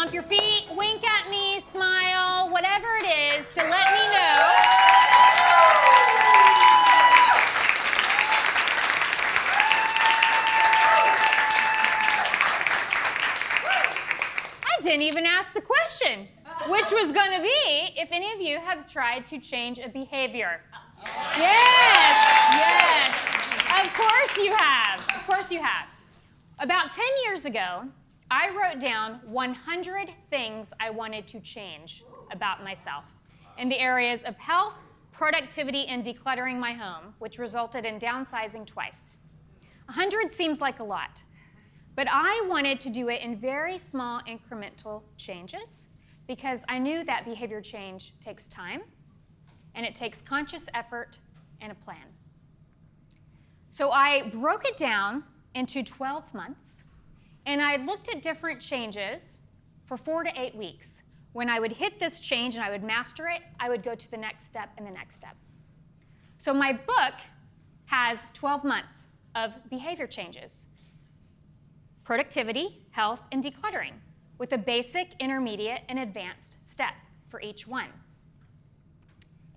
stomp your feet, wink at me, smile, whatever it is to let me know. I didn't even ask the question, which was going to be if any of you have tried to change a behavior. Yes. Of course you have. Of course you have. About 10 years ago, I wrote down 100 things I wanted to change about myself in the areas of health, productivity, and decluttering my home, which resulted in downsizing twice. 100 seems like a lot, but I wanted to do it in very small incremental changes because I knew that behavior change takes time and it takes conscious effort and a plan. So I broke it down into 12 months, and I looked at different changes for 4 to 8 weeks. When I would hit this change and I would master it, I would go to the next step and the next step. So my book has 12 months of behavior changes: productivity, health, and decluttering, with a basic, intermediate, and advanced step for each one.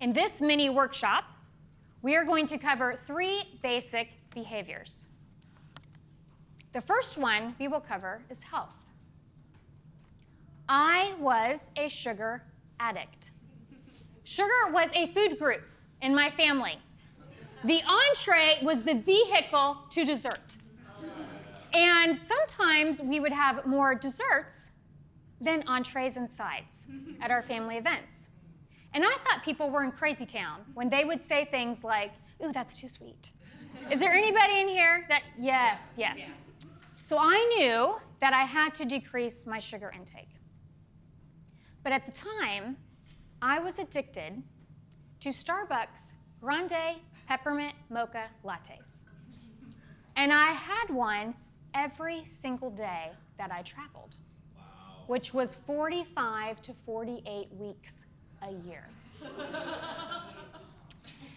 In this mini workshop, we are going to cover 3 basic behaviors. The first one we will cover is health. I was a sugar addict. Sugar was a food group in my family. The entree was the vehicle to dessert. And sometimes we would have more desserts than entrees and sides at our family events. And I thought people were in crazy town when they would say things like, "Ooh, that's too sweet." Is there anybody in here that, yes. So I knew that I had to decrease my sugar intake. But at the time, I was addicted to Starbucks Grande Peppermint Mocha Lattes. And I had one every single day that I traveled, which was 45 to 48 weeks a year.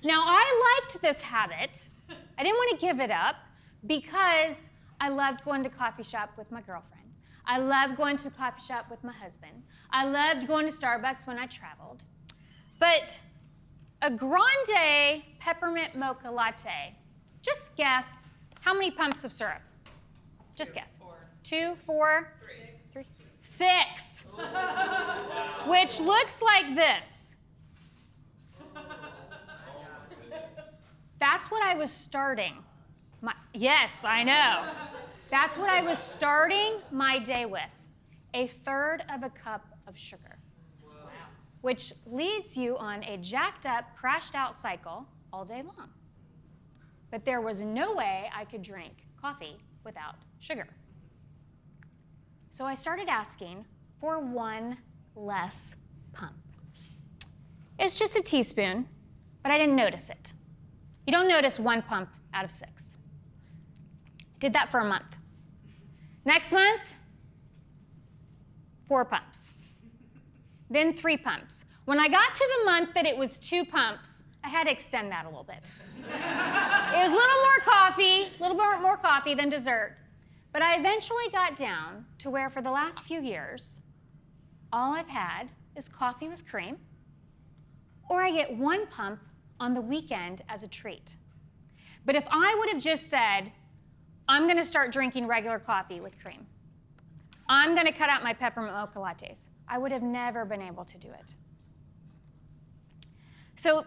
Now, I liked this habit. I didn't want to give it up because I loved going to coffee shop with my girlfriend. I loved going to a coffee shop with my husband. I loved going to Starbucks when I traveled. But a Grande Peppermint Mocha Latte, just guess how many pumps of syrup? Just guess. 2, 4, 3, 6. Which looks like this. That's what I was starting. Yes, I know. That's what I was starting my day with. 1/3 of a cup of sugar. Which leads you on a jacked up, crashed out cycle all day long. But there was no way I could drink coffee without sugar. So I started asking for 1 less pump. It's just a teaspoon, but I didn't notice it. You don't notice 1 pump out of 6. Did that for a month. Next month, 4 pumps. Then 3 pumps. When I got to the month that it was 2 pumps, I had to extend that a little bit. It was a little bit more coffee than dessert. But I eventually got down to where for the last few years, all I've had is coffee with cream, or I get 1 pump on the weekend as a treat. But if I would have just said, I'm going to start drinking regular coffee with cream, I'm going to cut out my peppermint mocha lattes, I would have never been able to do it. So,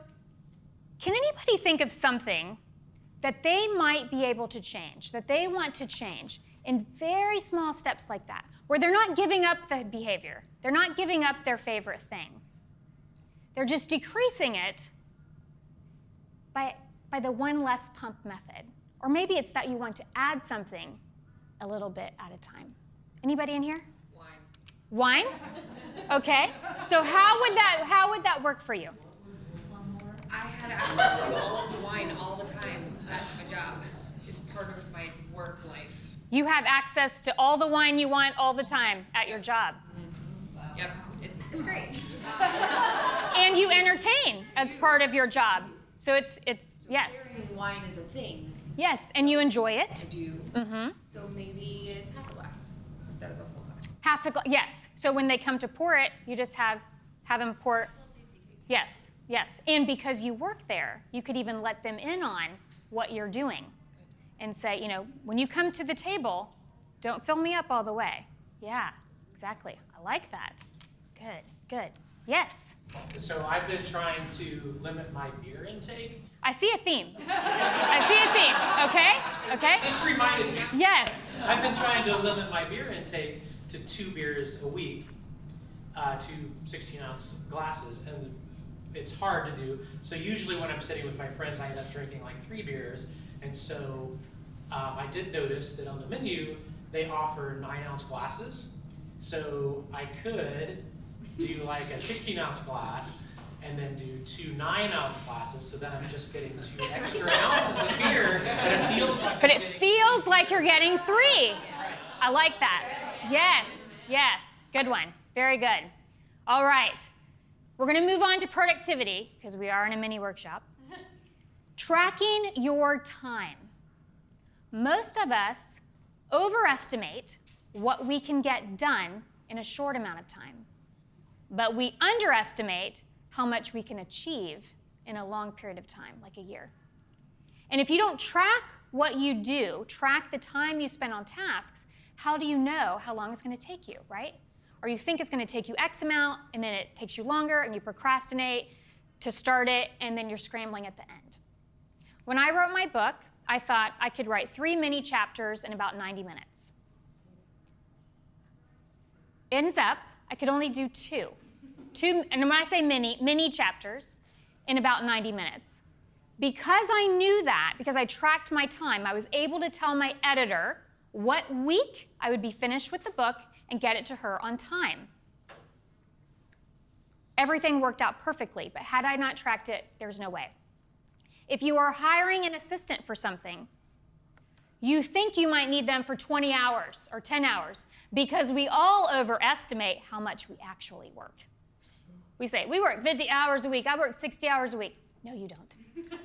can anybody think of something that they might be able to change, that they want to change in very small steps like that, where they're not giving up the behavior, they're not giving up their favorite thing, they're just decreasing it by the 1 less pump method? Or maybe it's that you want to add something a little bit at a time. Anybody in here? Wine? Okay. So how would that work for you? I had access to all of the wine all the time at my job. It's part of my work life. You have access to all the wine you want all the time at your job. Mm-hmm. Yep, it's great. And you entertain as part of your job. So it's yes. Sharing wine is a thing. Yes, and you enjoy it. I do. Mm-hmm. So maybe it's half a glass instead of a full glass. Half a glass, yes. So when they come to pour it, you just have them pour it. Yes, yes. And because you work there, you could even let them in on what you're doing and say, when you come to the table, don't fill me up all the way. Yeah, exactly. I like that. Good, good. Yes? So I've been trying to limit my beer intake. I see a theme. I see a theme, okay? Okay? Just reminded me. Yes. I've been trying to limit my beer intake to 2 beers a week, 2 16-ounce glasses, and it's hard to do. So usually when I'm sitting with my friends, I end up drinking like 3 beers, and so I did notice that on the menu, they offer 9-ounce glasses. So I could do like a 16-ounce glass and then do 2 9-ounce glasses, so then I'm just getting 2 extra ounces of beer, but it feels like you're getting 3. I like that. Yes, yes. Good one. Very good. All right. We're going to move on to productivity because we are in a mini workshop. Tracking your time. Most of us overestimate what we can get done in a short amount of time, but we underestimate how much we can achieve in a long period of time, like a year. And if you don't track what you do, track the time you spend on tasks, how do you know how long it's going to take you, right? Or you think it's going to take you X amount, and then it takes you longer, and you procrastinate to start it, and then you're scrambling at the end. When I wrote my book, I thought I could write 3 mini chapters in about 90 minutes. Ends up, I could only do 2. And when I say mini chapters in about 90 minutes. Because I knew that, because I tracked my time, I was able to tell my editor what week I would be finished with the book and get it to her on time. Everything worked out perfectly, but had I not tracked it, there's no way. If you are hiring an assistant for something, you think you might need them for 20 hours or 10 hours because we all overestimate how much we actually work. We say, we work 50 hours a week, I work 60 hours a week. No, you don't.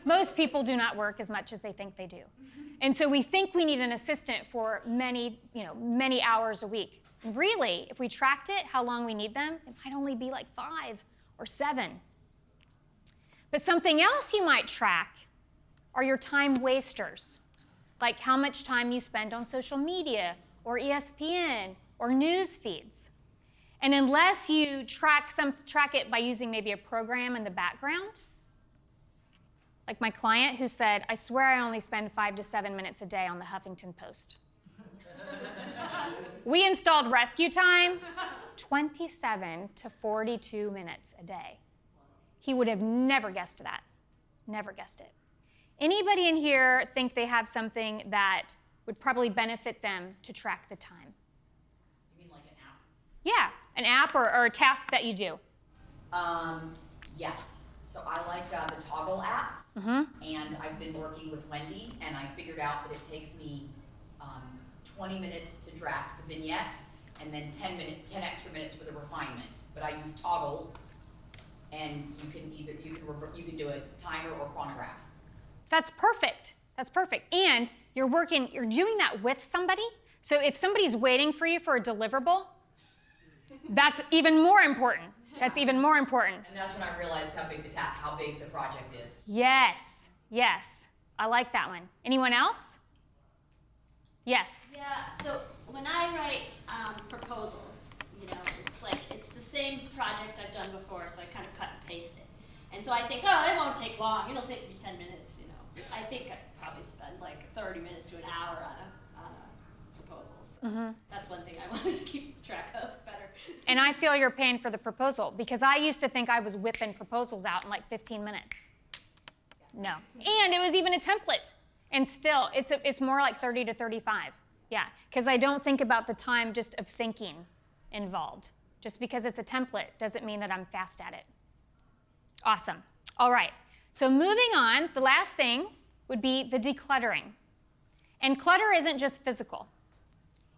Most people do not work as much as they think they do. And so we think we need an assistant for many hours a week. Really, if we tracked it, how long we need them, it might only be like 5 or 7. But something else you might track are your time wasters, like how much time you spend on social media or ESPN or news feeds. And unless you track it by using maybe a program in the background, like my client who said, I swear I only spend 5 to 7 minutes a day on the Huffington Post. We installed rescue time, 27 to 42 minutes a day. He would have never guessed that, never guessed it. Anybody in here think they have something that would probably benefit them to track the time? You mean like an app? Yeah, an app or a task that you do. Yes. So I like the Toggle app, and I've been working with Wendy, and I figured out that it takes me 20 minutes to draft the vignette, and then 10 extra minutes for the refinement. But I use Toggle, and you can do a timer or chronograph. That's perfect. That's perfect. And you're doing that with somebody. So if somebody's waiting for you for a deliverable, that's even more important. That's even more important. And that's when I realized how big the project is. Yes, yes. I like that one. Anyone else? Yes. Yeah, so when I write proposals, it's the same project I've done before, so I kind of cut and paste it. And so I think, it won't take long. It'll take me 10 minutes, I think I'd probably spend like 30 minutes to an hour on a proposal. So that's one thing I wanted to keep track of better. And I feel your pain for the proposal because I used to think I was whipping proposals out in like 15 minutes. No. And it was even a template. And still, it's more like 30 to 35. Yeah, because I don't think about the time just of thinking involved. Just because it's a template doesn't mean that I'm fast at it. Awesome. All right. So moving on, the last thing would be the decluttering. And clutter isn't just physical.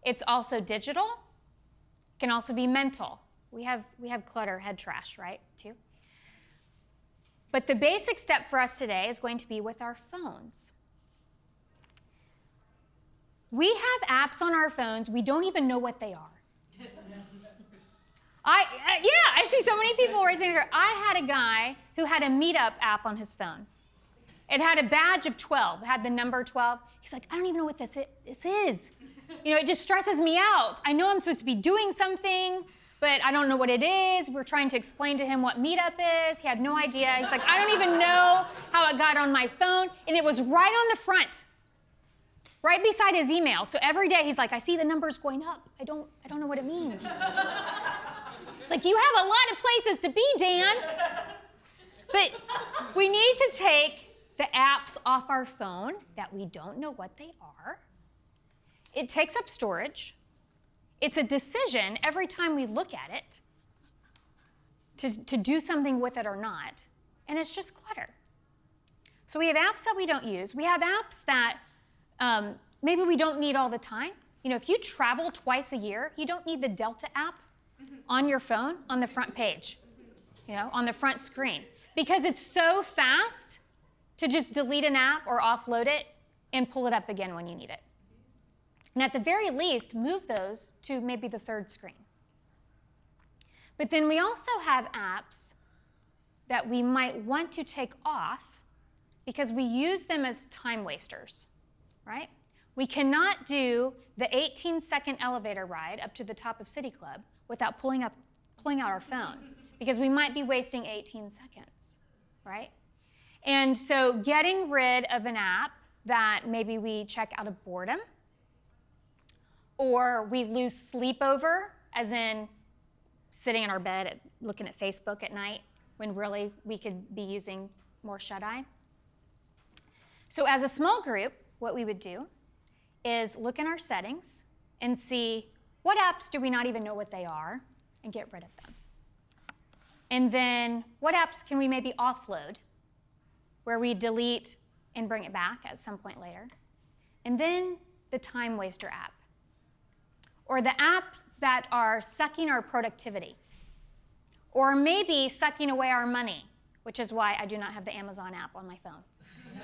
It's also digital. It can also be mental. We have clutter, head trash, right, too? But the basic step for us today is going to be with our phones. We have apps on our phones, we don't even know what they are. I see so many people raising their hand. I had a guy who had a Meetup app on his phone. It had a badge of 12. It had the number 12. He's like, I don't even know what this is. It just stresses me out. I know I'm supposed to be doing something, but I don't know what it is. We're trying to explain to him what Meetup is. He had no idea. He's like, I don't even know how it got on my phone. And it was right on the front, right beside his email. So every day he's like, I see the numbers going up. I don't know what it means. It's like, you have a lot of places to be, Dan. But we need to take the apps off our phone that we don't know what they are. It takes up storage. It's a decision every time we look at it to do something with it or not. And it's just clutter. So we have apps that we don't use. We have apps that maybe we don't need all the time. If you travel twice a year, you don't need the Delta app on your phone on the front page, on the front screen. Because it's so fast to just delete an app or offload it and pull it up again when you need it. And at the very least, move those to maybe the third screen. But then we also have apps that we might want to take off because we use them as time wasters, right? We cannot do the 18-second elevator ride up to the top of City Club without pulling out our phone because we might be wasting 18 seconds, right? And so getting rid of an app that maybe we check out of boredom or we lose sleep over, as in sitting in our bed looking at Facebook at night when really we could be using more shut-eye. So as a small group, what we would do is look in our settings and see what apps do we not even know what they are and get rid of them. And then what apps can we maybe offload where we delete and bring it back at some point later. And then the time waster app, or the apps that are sucking our productivity, or maybe sucking away our money, which is why I do not have the Amazon app on my phone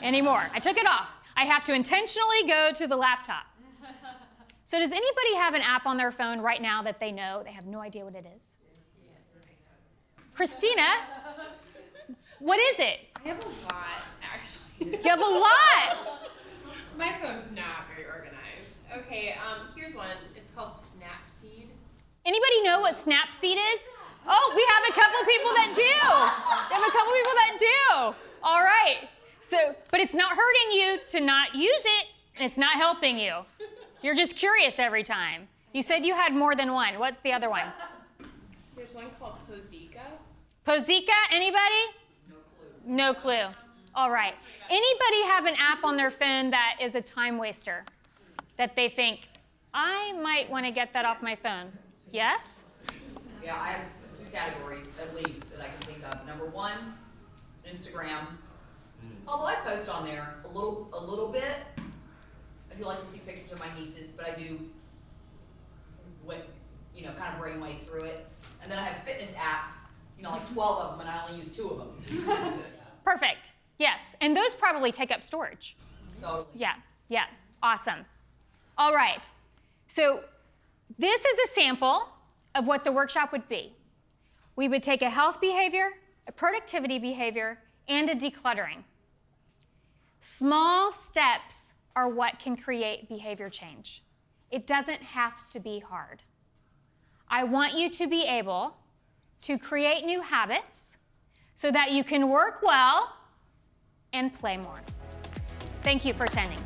anymore. I took it off. I have to intentionally go to the laptop. So does anybody have an app on their phone right now that they know? They have no idea what it is. Christina, what is it? I have a lot, actually. You have a lot. My phone's not very organized. Okay, here's one. It's called Snapseed. Anybody know what Snapseed is? Oh, we have a couple people that do. All right. So, but it's not hurting you to not use it, and it's not helping you. You're just curious every time. You said you had more than one. What's the other one? There's one called Pozika. Pozika, anybody? No clue. All right. Anybody have an app on their phone that is a time waster that they think, I might want to get that off my phone? Yes? Yeah, I have two categories, at least, that I can think of. Number one, Instagram. Although I post on there a little bit. I do like to see pictures of my nieces, but I do, kind of brainwaves through it. And then I have fitness app, like 12 of them, and I only use 2 of them. Perfect. Yes. And those probably take up storage. Totally. Yeah. Awesome. All right. So this is a sample of what the workshop would be. We would take a health behavior, a productivity behavior, and a decluttering. Small steps are what can create behavior change. It doesn't have to be hard. I want you to be able to create new habits so that you can work well and play more. Thank you for attending.